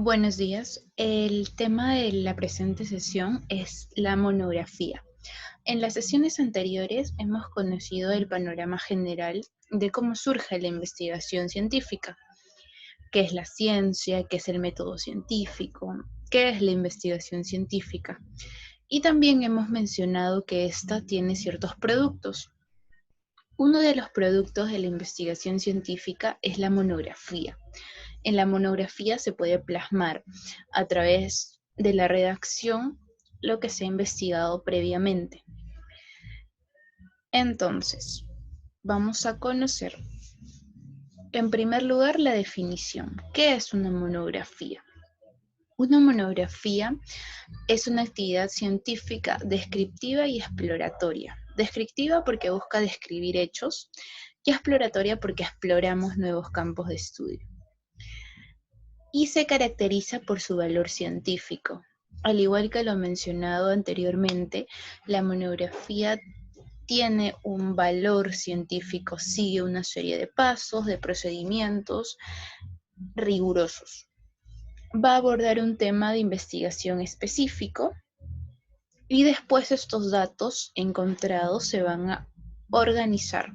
Buenos días. El tema de la presente sesión es la monografía. En las sesiones anteriores hemos conocido el panorama general de cómo surge la investigación científica, qué es la ciencia, qué es el método científico, qué es la investigación científica. Y también hemos mencionado que ésta tiene ciertos productos. Uno de los productos de la investigación científica es la monografía. En la monografía se puede plasmar a través de la redacción lo que se ha investigado previamente. Entonces, vamos a conocer en primer lugar la definición. ¿Qué es una monografía? Una monografía es una actividad científica descriptiva y exploratoria. Descriptiva porque busca describir hechos y exploratoria porque exploramos nuevos campos de estudio. Y se caracteriza por su valor científico. Al igual que lo mencionado anteriormente, la monografía tiene un valor científico, sigue una serie de pasos, de procedimientos rigurosos. Va a abordar un tema de investigación específico y después estos datos encontrados se van a organizar.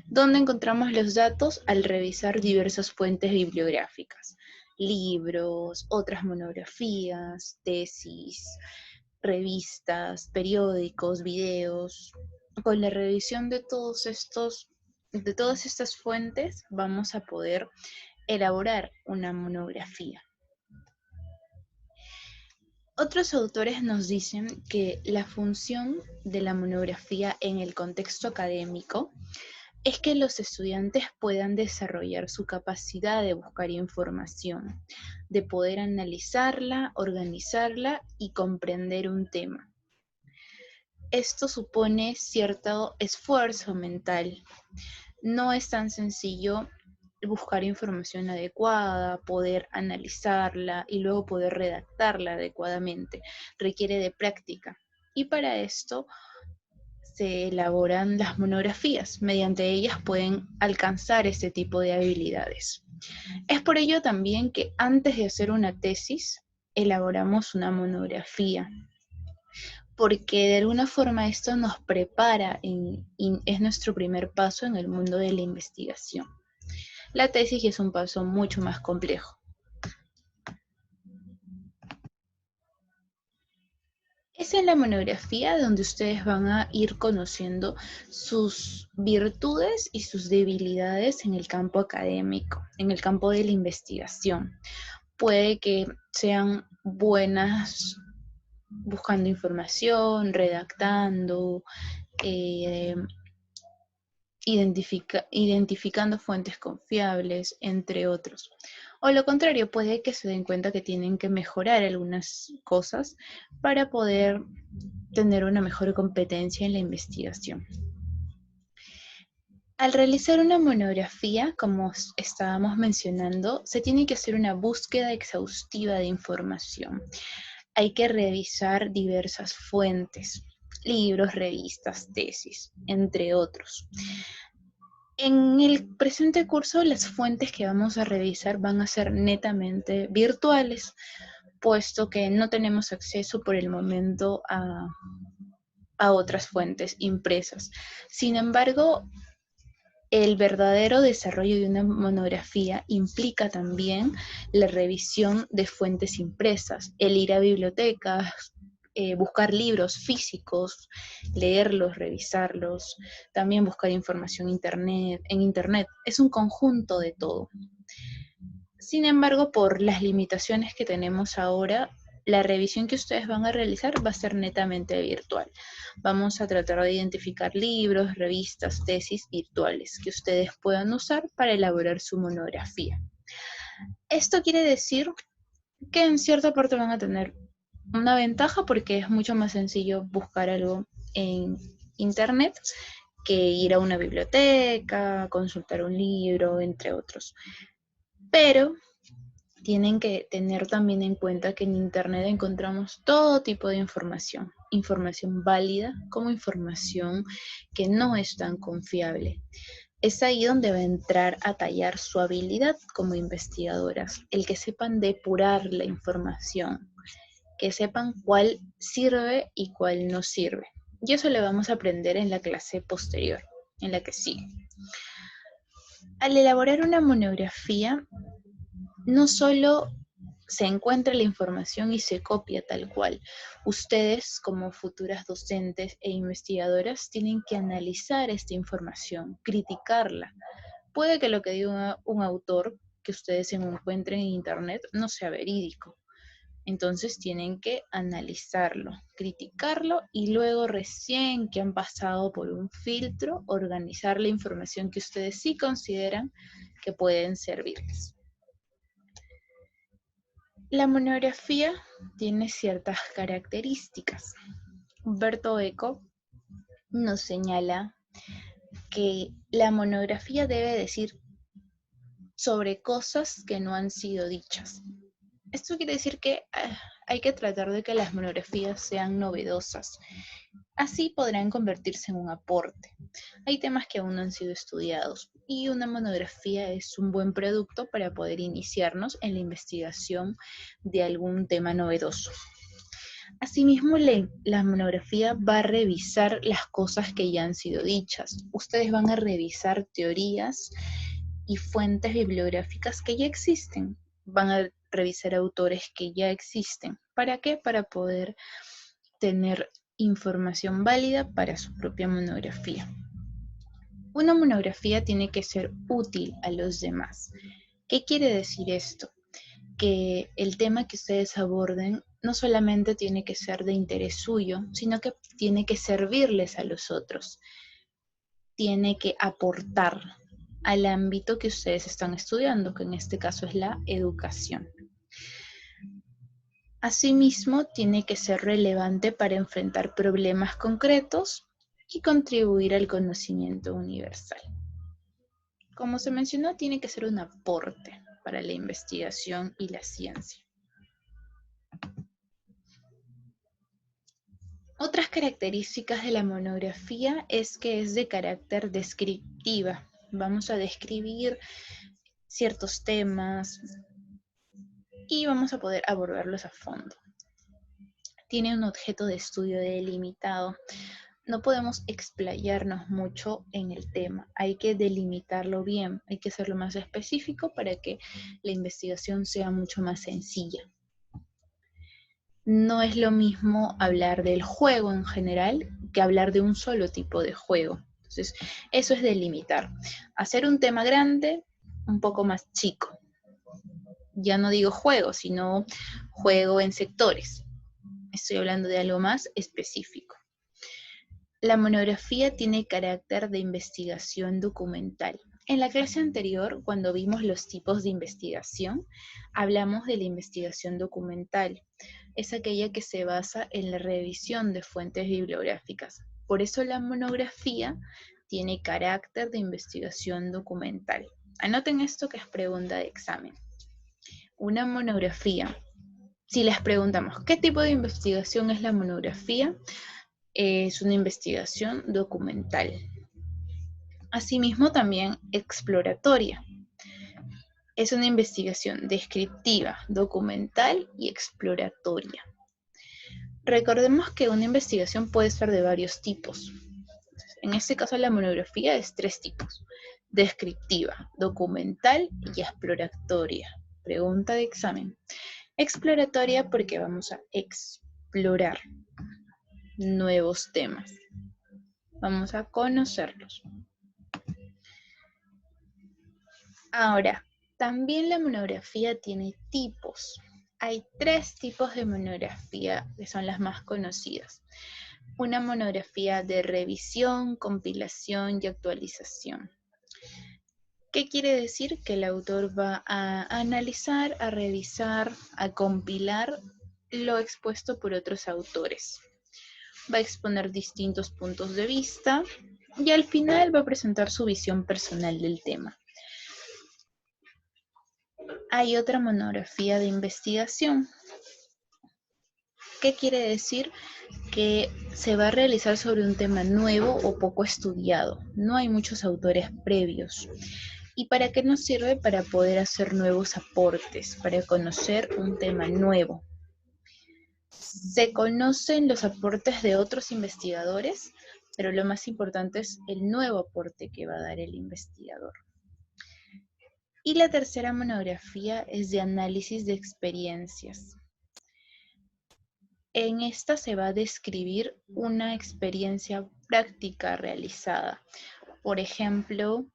¿Dónde encontramos los datos? Al revisar diversas fuentes bibliográficas, libros, otras monografías, tesis, revistas, periódicos, videos. Con la revisión de de todas estas fuentes, vamos a poder elaborar una monografía. Otros autores nos dicen que la función de la monografía en el contexto académico es que los estudiantes puedan desarrollar su capacidad de buscar información, de poder analizarla, organizarla y comprender un tema. Esto supone cierto esfuerzo mental. No es tan sencillo buscar información adecuada, poder analizarla y luego poder redactarla adecuadamente. Requiere de práctica. Y para esto se elaboran las monografías. Mediante ellas pueden alcanzar este tipo de habilidades. Es por ello también que antes de hacer una tesis, elaboramos una monografía, porque de alguna forma esto nos prepara, es nuestro primer paso en el mundo de la investigación. La tesis es un paso mucho más complejo. Es en la monografía donde ustedes van a ir conociendo sus virtudes y sus debilidades en el campo académico, en el campo de la investigación. Puede que sean buenas buscando información, redactando, eh, identificando fuentes confiables, entre otros. O lo contrario, puede que se den cuenta que tienen que mejorar algunas cosas para poder tener una mejor competencia en la investigación. Al realizar una monografía, como estábamos mencionando, se tiene que hacer una búsqueda exhaustiva de información. Hay que revisar diversas fuentes, libros, revistas, tesis, entre otros. En el presente curso, las fuentes que vamos a revisar van a ser netamente virtuales, puesto que no tenemos acceso por el momento a otras fuentes impresas. Sin embargo, el verdadero desarrollo de una monografía implica también la revisión de fuentes impresas, el ir a bibliotecas, buscar libros físicos, leerlos, revisarlos, también buscar información en internet. Es un conjunto de todo. Sin embargo, por las limitaciones que tenemos ahora, la revisión que ustedes van a realizar va a ser netamente virtual. Vamos a tratar de identificar libros, revistas, tesis virtuales que ustedes puedan usar para elaborar su monografía. Esto quiere decir que en cierta parte van a tener una ventaja porque es mucho más sencillo buscar algo en internet que ir a una biblioteca, consultar un libro, entre otros. Pero tienen que tener también en cuenta que en internet encontramos todo tipo de información, información válida como información que no es tan confiable. Es ahí donde va a entrar a tallar su habilidad como investigadoras, el que sepan depurar la información, que sepan cuál sirve y cuál no sirve. Y eso lo vamos a aprender en la clase posterior, en la que sigue. Al elaborar una monografía, no solo se encuentra la información y se copia tal cual. Ustedes, como futuras docentes e investigadoras, tienen que analizar esta información, criticarla. Puede que lo que diga un autor que ustedes encuentren en internet no sea verídico. Entonces tienen que analizarlo, criticarlo y luego recién que han pasado por un filtro, organizar la información que ustedes sí consideran que pueden servirles. La monografía tiene ciertas características. Humberto Eco nos señala que la monografía debe decir sobre cosas que no han sido dichas. Esto quiere decir que hay que tratar de que las monografías sean novedosas. Así podrán convertirse en un aporte. Hay temas que aún no han sido estudiados y una monografía es un buen producto para poder iniciarnos en la investigación de algún tema novedoso. Asimismo, la monografía va a revisar las cosas que ya han sido dichas. Ustedes van a revisar teorías y fuentes bibliográficas que ya existen. Van a revisar autores que ya existen. ¿Para qué? Para poder tener información válida para su propia monografía. Una monografía tiene que ser útil a los demás. ¿Qué quiere decir esto? Que el tema que ustedes aborden no solamente tiene que ser de interés suyo, sino que tiene que servirles a los otros. Tiene que aportar al ámbito que ustedes están estudiando, que en este caso es la educación. Asimismo, tiene que ser relevante para enfrentar problemas concretos y contribuir al conocimiento universal. Como se mencionó, tiene que ser un aporte para la investigación y la ciencia. Otras características de la monografía es que es de carácter descriptiva. Vamos a describir ciertos temas y vamos a poder abordarlos a fondo. Tiene un objeto de estudio delimitado. No podemos explayarnos mucho en el tema, hay que delimitarlo bien, hay que hacerlo más específico para que la investigación sea mucho más sencilla. No es lo mismo hablar del juego en general que hablar de un solo tipo de juego. Entonces, eso es delimitar. Hacer un tema grande, un poco más chico. Ya no digo juego, sino juego en sectores. Estoy hablando de algo más específico. La monografía tiene carácter de investigación documental. En la clase anterior, cuando vimos los tipos de investigación, hablamos de la investigación documental. Es aquella que se basa en la revisión de fuentes bibliográficas. Por eso la monografía tiene carácter de investigación documental. Anoten esto que es pregunta de examen. Una monografía. Si les preguntamos, ¿qué tipo de investigación es la monografía? Es una investigación documental. Asimismo, también exploratoria. Es una investigación descriptiva, documental y exploratoria. Recordemos que una investigación puede ser de varios tipos. En este caso, la monografía es 3 tipos: descriptiva, documental y exploratoria. Pregunta de examen. Exploratoria porque vamos a explorar nuevos temas. Vamos a conocerlos. Ahora, también la monografía tiene tipos. Hay 3 tipos de monografía que son las más conocidas. Una monografía de revisión, compilación y actualización. ¿Qué quiere decir? Que el autor va a analizar, a revisar, a compilar lo expuesto por otros autores. Va a exponer distintos puntos de vista y al final va a presentar su visión personal del tema. Hay otra monografía de investigación. ¿Qué quiere decir? porque se va a realizar sobre un tema nuevo o poco estudiado. No hay muchos autores previos. ¿Y para qué nos sirve? Para poder hacer nuevos aportes, para conocer un tema nuevo. Se conocen los aportes de otros investigadores, pero lo más importante es el nuevo aporte que va a dar el investigador. Y la tercera monografía es de análisis de experiencias. En esta se va a describir una experiencia práctica realizada. Por ejemplo,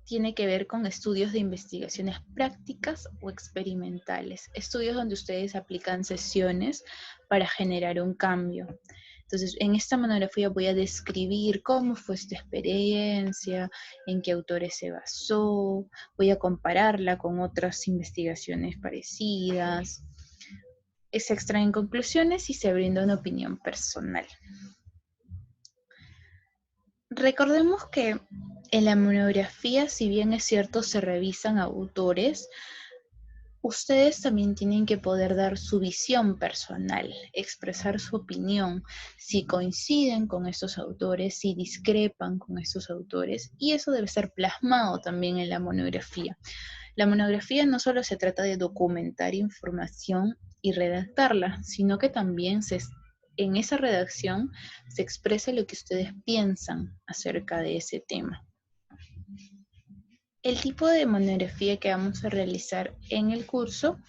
tiene que ver con estudios de investigaciones prácticas o experimentales, estudios donde ustedes aplican sesiones para generar un cambio. Entonces, en esta monografía voy a describir cómo fue esta experiencia, en qué autores se basó, voy a compararla con otras investigaciones parecidas. Se extraen conclusiones y se brinda una opinión personal. Recordemos que en la monografía, si bien es cierto, se revisan autores, ustedes también tienen que poder dar su visión personal, expresar su opinión, si coinciden con estos autores, si discrepan con estos autores, y eso debe ser plasmado también en la monografía. La monografía no solo se trata de documentar información y redactarla, sino que también en esa redacción se expresa lo que ustedes piensan acerca de ese tema. El tipo de monografía que vamos a realizar en el curso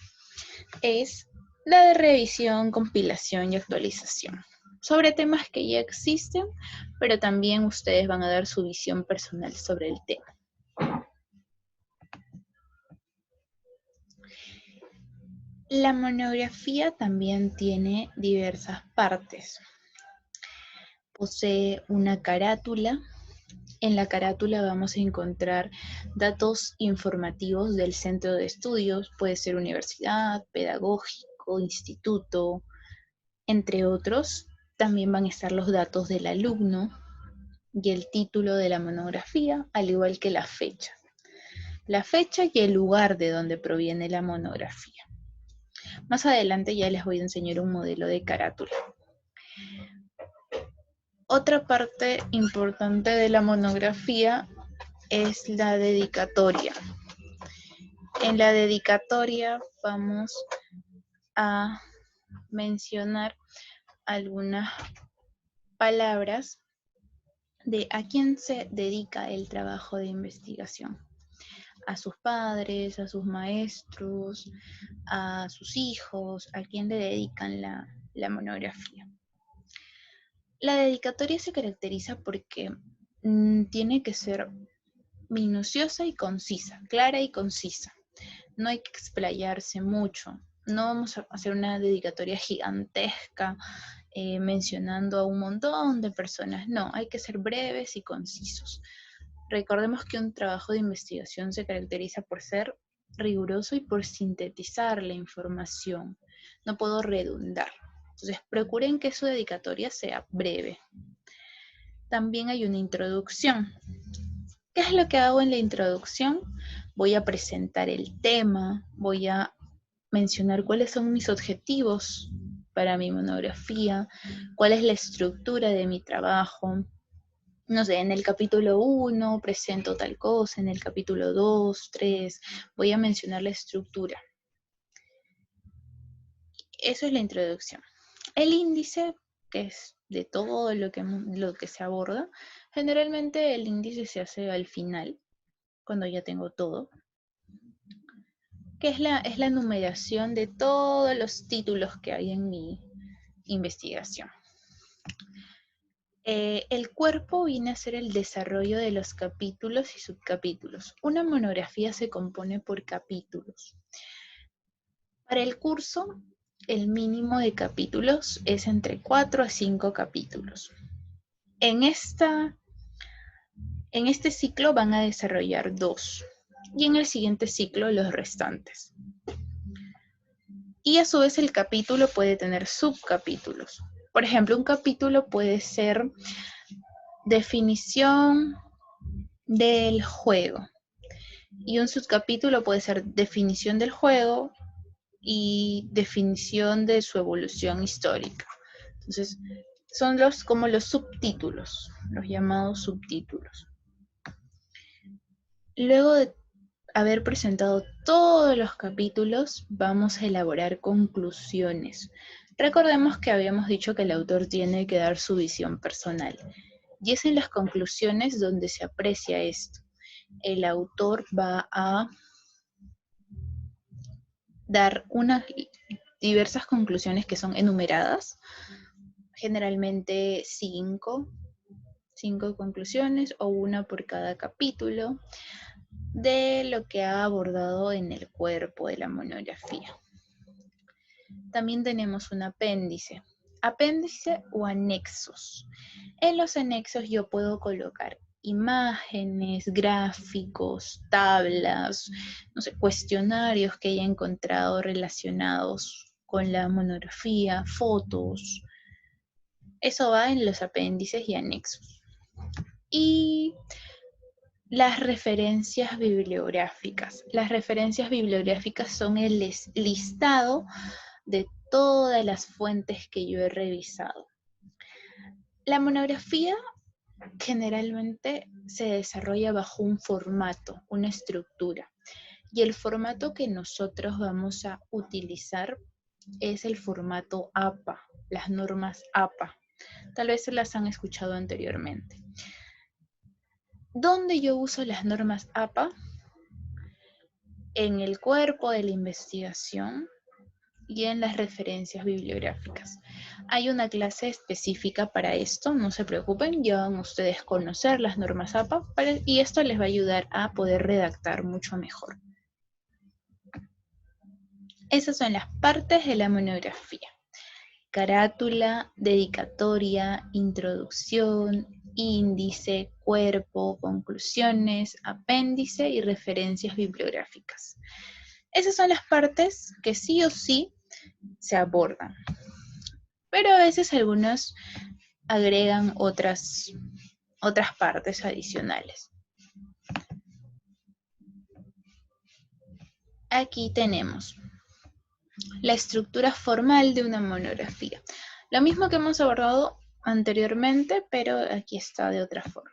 es la de revisión, compilación y actualización, sobre temas que ya existen, pero también ustedes van a dar su visión personal sobre el tema. La monografía también tiene diversas partes. Posee una carátula. En la carátula vamos a encontrar datos informativos del centro de estudios, puede ser universidad, pedagógico, instituto, entre otros. También van a estar los datos del alumno y el título de la monografía, al igual que la fecha. La fecha y el lugar de donde proviene la monografía. Más adelante ya les voy a enseñar un modelo de carátula. Otra parte importante de la monografía es la dedicatoria. En la dedicatoria vamos a mencionar algunas palabras de a quién se dedica el trabajo de investigación. A sus padres, a sus maestros, a sus hijos, a quién le dedican la monografía. La dedicatoria se caracteriza porque tiene que ser minuciosa y concisa, clara y concisa. No hay que explayarse mucho. No vamos a hacer una dedicatoria gigantesca mencionando a un montón de personas. No, hay que ser breves y concisos. Recordemos que un trabajo de investigación se caracteriza por ser riguroso y por sintetizar la información. No puedo redundar. Entonces, procuren que su dedicatoria sea breve. También hay una introducción. ¿Qué es lo que hago en la introducción? Voy a presentar el tema, voy a mencionar cuáles son mis objetivos para mi monografía, cuál es la estructura de mi trabajo. No sé, en el capítulo 1 presento tal cosa, en el capítulo 2, 3, voy a mencionar la estructura. Eso es la introducción. El índice, que es de todo lo que se aborda, generalmente el índice se hace al final, cuando ya tengo todo, que es la numeración de todos los títulos que hay en mi investigación. El cuerpo viene a ser el desarrollo de los capítulos y subcapítulos. Una monografía se compone por capítulos. Para el curso, el mínimo de capítulos es entre 4 a 5 capítulos. En este ciclo van a desarrollar 2 y en el siguiente ciclo los restantes. Y a su vez el capítulo puede tener subcapítulos. Por ejemplo, un capítulo puede ser definición del juego y un subcapítulo puede ser definición del juego y definición de su evolución histórica. Entonces, son como los subtítulos, los llamados subtítulos. Luego de haber presentado todos los capítulos, vamos a elaborar conclusiones. Recordemos que habíamos dicho que el autor tiene que dar su visión personal. Y es en las conclusiones donde se aprecia esto. El autor va a dar unas diversas conclusiones que son enumeradas, generalmente cinco conclusiones o una por cada capítulo de lo que ha abordado en el cuerpo de la monografía. También tenemos un apéndice o anexos. En los anexos yo puedo colocar imágenes, gráficos, tablas, no sé, cuestionarios que haya encontrado relacionados con la monografía, fotos. Eso va en los apéndices y anexos. Y las referencias bibliográficas. Las referencias bibliográficas son el listado de todas las fuentes que yo he revisado. La monografía generalmente se desarrolla bajo un formato, una estructura. Y el formato que nosotros vamos a utilizar es el formato APA, las normas APA. Tal vez se las han escuchado anteriormente. ¿Dónde yo uso las normas APA? En el cuerpo de la investigación y en las referencias bibliográficas. Hay una clase específica para esto, no se preocupen, ya van ustedes a conocer las normas APA y esto les va a ayudar a poder redactar mucho mejor. Esas son las partes de la monografía: carátula, dedicatoria, introducción, índice, cuerpo, conclusiones, apéndice y referencias bibliográficas. Esas son las partes que sí o sí se abordan. Pero a veces algunos agregan otras partes adicionales. Aquí tenemos la estructura formal de una monografía. Lo mismo que hemos abordado anteriormente, pero aquí está de otra forma.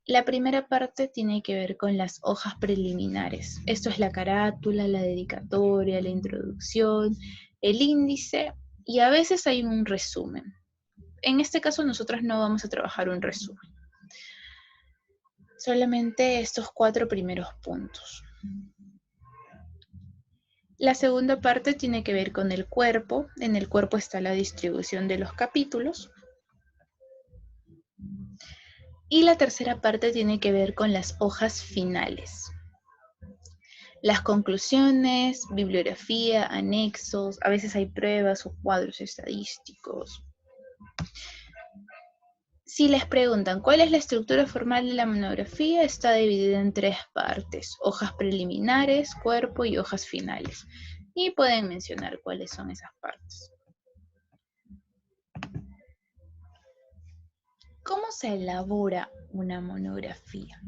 La primera parte tiene que ver con las hojas preliminares. Esto es la carátula, la dedicatoria, la introducción, el índice y a veces hay un resumen. En este caso nosotros no vamos a trabajar un resumen. Solamente estos 4 primeros puntos. La segunda parte tiene que ver con el cuerpo. En el cuerpo está la distribución de los capítulos. Y la tercera parte tiene que ver con las hojas finales. Las conclusiones, bibliografía, anexos, a veces hay pruebas o cuadros estadísticos. Si les preguntan cuál es la estructura formal de la monografía, está dividida en 3 partes: hojas preliminares, cuerpo y hojas finales. Y pueden mencionar cuáles son esas partes. ¿Cómo se elabora una monografía?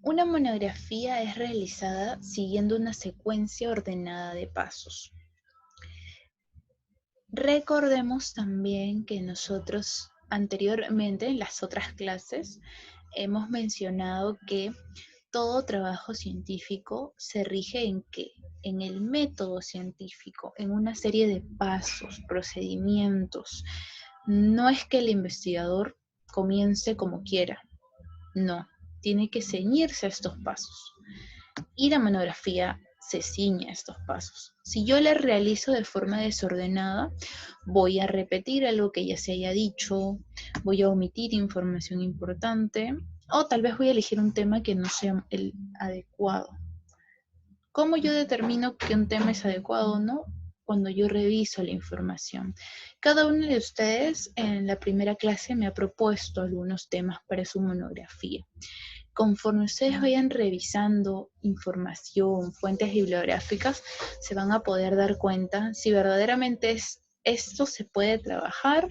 Una monografía es realizada siguiendo una secuencia ordenada de pasos. Recordemos también que nosotros anteriormente en las otras clases hemos mencionado que todo trabajo científico se rige ¿en qué? En el método científico, en una serie de pasos, procedimientos. No es que el investigador comience como quiera, no, tiene que ceñirse a estos pasos. Y la monografía se ciñe a estos pasos. Si yo la realizo de forma desordenada, voy a repetir algo que ya se haya dicho, voy a omitir información importante, o tal vez voy a elegir un tema que no sea el adecuado. ¿Cómo yo determino que un tema es adecuado o no? Cuando yo reviso la información. Cada uno de ustedes en la primera clase me ha propuesto algunos temas para su monografía. Conforme ustedes vayan revisando información, fuentes bibliográficas, se van a poder dar cuenta si verdaderamente esto se puede trabajar,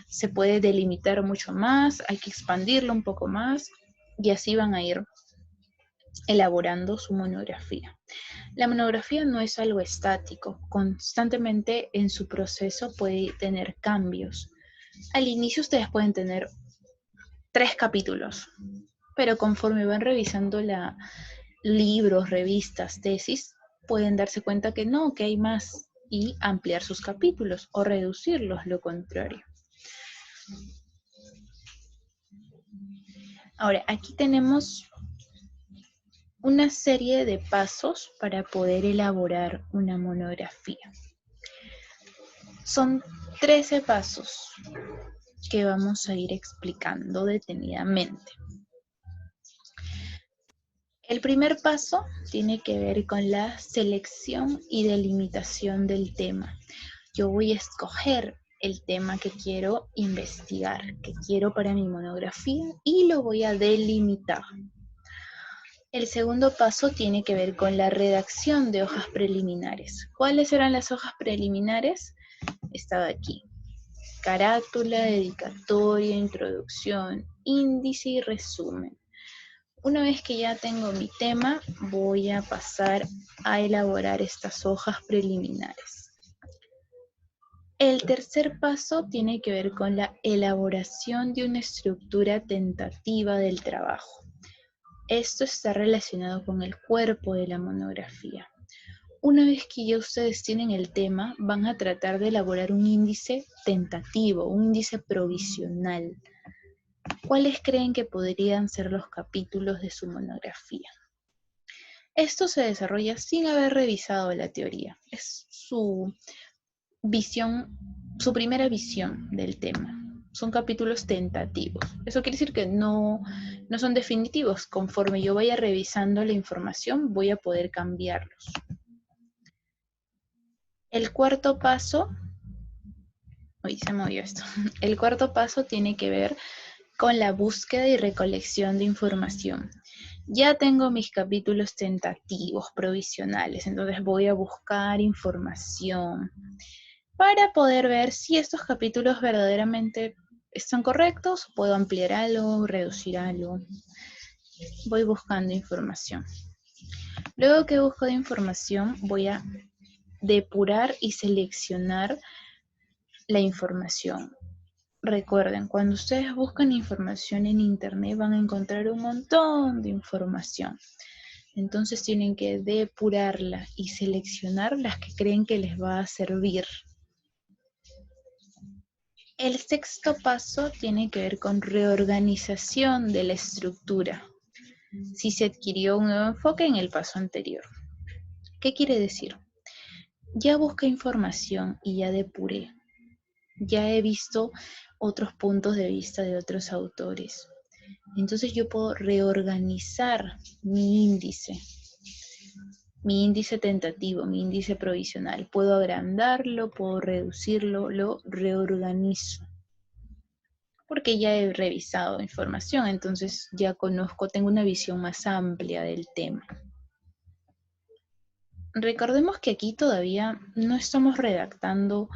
se puede delimitar mucho más, hay que expandirlo un poco más y así van a ir elaborando su monografía. La monografía no es algo estático, constantemente en su proceso puede tener cambios. Al inicio ustedes pueden tener 3 capítulos, pero conforme van revisando libros, revistas, tesis, pueden darse cuenta que no, que hay más y ampliar sus capítulos o reducirlos, lo contrario. Ahora, aquí tenemos una serie de pasos para poder elaborar una monografía. Son 13 pasos que vamos a ir explicando detenidamente. El primer paso tiene que ver con la selección y delimitación del tema. Yo voy a escoger el tema que quiero investigar, que quiero para mi monografía, y lo voy a delimitar. El segundo paso tiene que ver con la redacción de hojas preliminares. ¿Cuáles eran las hojas preliminares? Estaba aquí. Carátula, dedicatoria, introducción, índice y resumen. Una vez que ya tengo mi tema, voy a pasar a elaborar estas hojas preliminares. El tercer paso tiene que ver con la elaboración de una estructura tentativa del trabajo. Esto está relacionado con el cuerpo de la monografía. Una vez que ya ustedes tienen el tema, van a tratar de elaborar un índice tentativo, un índice provisional. ¿Cuáles creen que podrían ser los capítulos de su monografía? Esto se desarrolla sin haber revisado la teoría. Es su visión, su primera visión del tema. Son capítulos tentativos. Eso quiere decir que no son definitivos. Conforme yo vaya revisando la información, voy a poder cambiarlos. El cuarto paso, se movió esto. El cuarto paso tiene que ver con la búsqueda y recolección de información. Ya tengo mis capítulos tentativos, provisionales, entonces voy a buscar información para poder ver si estos capítulos verdaderamente están correctos, puedo ampliar algo, reducir algo. Voy buscando información. Luego que busco de información, voy a depurar y seleccionar la información. Recuerden, cuando ustedes buscan información en internet van a encontrar un montón de información. Entonces tienen que depurarla y seleccionar las que creen que les va a servir. El sexto paso tiene que ver con reorganización de la estructura. Si se adquirió un nuevo enfoque en el paso anterior. ¿Qué quiere decir? Ya busqué información y ya depuré. Ya he visto otros puntos de vista de otros autores. Entonces yo puedo reorganizar mi índice tentativo, mi índice provisional. Puedo agrandarlo, puedo reducirlo, lo reorganizo. Porque ya he revisado información, entonces ya conozco, tengo una visión más amplia del tema. Recordemos que aquí todavía no estamos redactando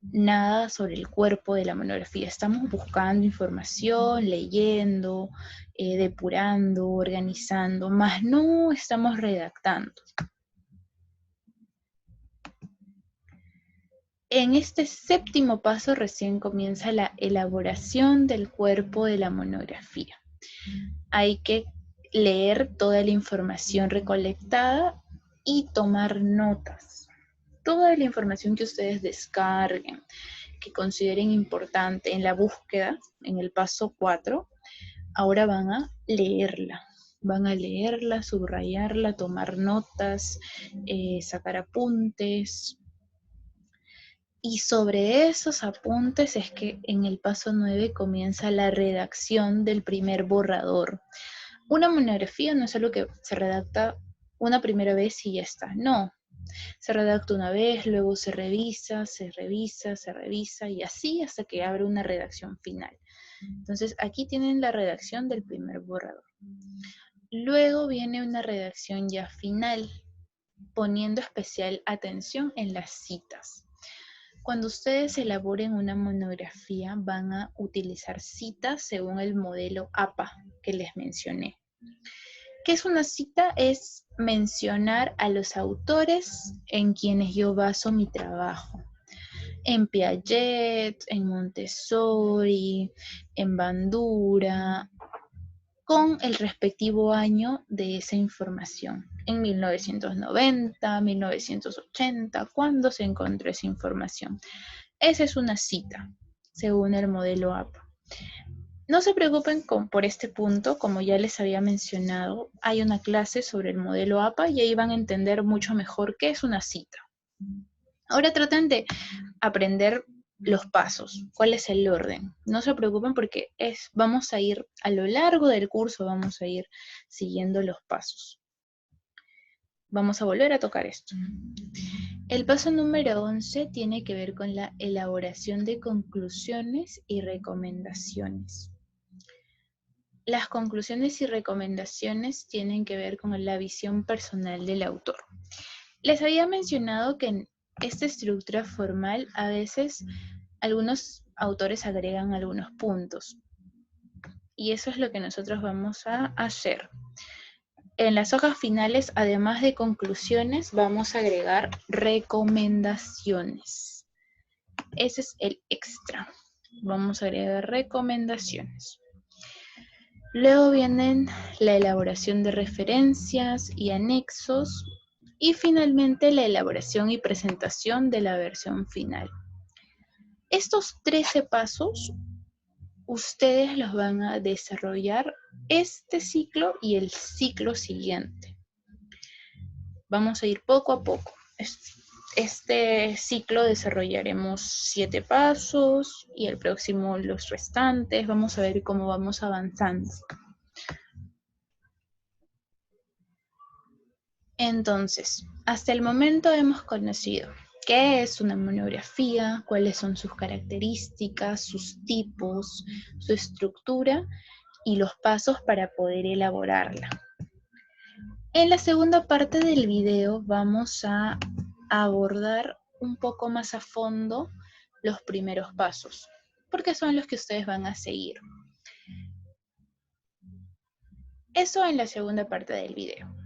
nada sobre el cuerpo de la monografía. Estamos buscando información, leyendo, depurando, organizando, más no estamos redactando. En este séptimo paso recién comienza la elaboración del cuerpo de la monografía. Hay que leer toda la información recolectada y tomar notas. Toda la información que ustedes descarguen, que consideren importante en la búsqueda, en el paso 4, ahora van a leerla. Van a leerla, subrayarla, tomar notas, sacar apuntes. Y sobre esos apuntes es que en el paso 9 comienza la redacción del primer borrador. Una monografía no es algo que se redacta una primera vez y ya está. No, se redacta una vez, luego se revisa, se revisa, se revisa y así hasta que abre una redacción final. Entonces aquí tienen la redacción del primer borrador. Luego viene una redacción ya final, poniendo especial atención en las citas. Cuando ustedes elaboren una monografía van a utilizar citas según el modelo APA que les mencioné. ¿Qué es una cita? Es mencionar a los autores en quienes yo baso mi trabajo. en Piaget, en Montessori, en Bandura, con el respectivo año de esa información. En 1990, 1980, ¿cuándo se encontró esa información? Esa es una cita, según el modelo APA. No se preocupen por este punto, como ya les había mencionado, hay una clase sobre el modelo APA y ahí van a entender mucho mejor qué es una cita. Ahora traten de aprender los pasos, cuál es el orden. No se preocupen porque vamos a ir a lo largo del curso, vamos a ir siguiendo los pasos. Vamos a volver a tocar esto. El paso número 11 tiene que ver con la elaboración de conclusiones y recomendaciones. Las conclusiones y recomendaciones tienen que ver con la visión personal del autor. Les había mencionado que en esta estructura formal a veces algunos autores agregan algunos puntos. Y eso es lo que nosotros vamos a hacer. En las hojas finales, además de conclusiones, vamos a agregar recomendaciones. Ese es el extra. Vamos a agregar recomendaciones. Luego vienen la elaboración de referencias y anexos. Y finalmente la elaboración y presentación de la versión final. Estos 13 pasos ustedes los van a desarrollar este ciclo y el ciclo siguiente. Vamos a ir poco a poco. Este ciclo desarrollaremos 7 pasos y el próximo los restantes. Vamos a ver cómo vamos avanzando. Entonces, hasta el momento hemos conocido qué es una monografía, cuáles son sus características, sus tipos, su estructura y los pasos para poder elaborarla. En la segunda parte del video vamos a abordar un poco más a fondo los primeros pasos, porque son los que ustedes van a seguir. Eso en la segunda parte del video.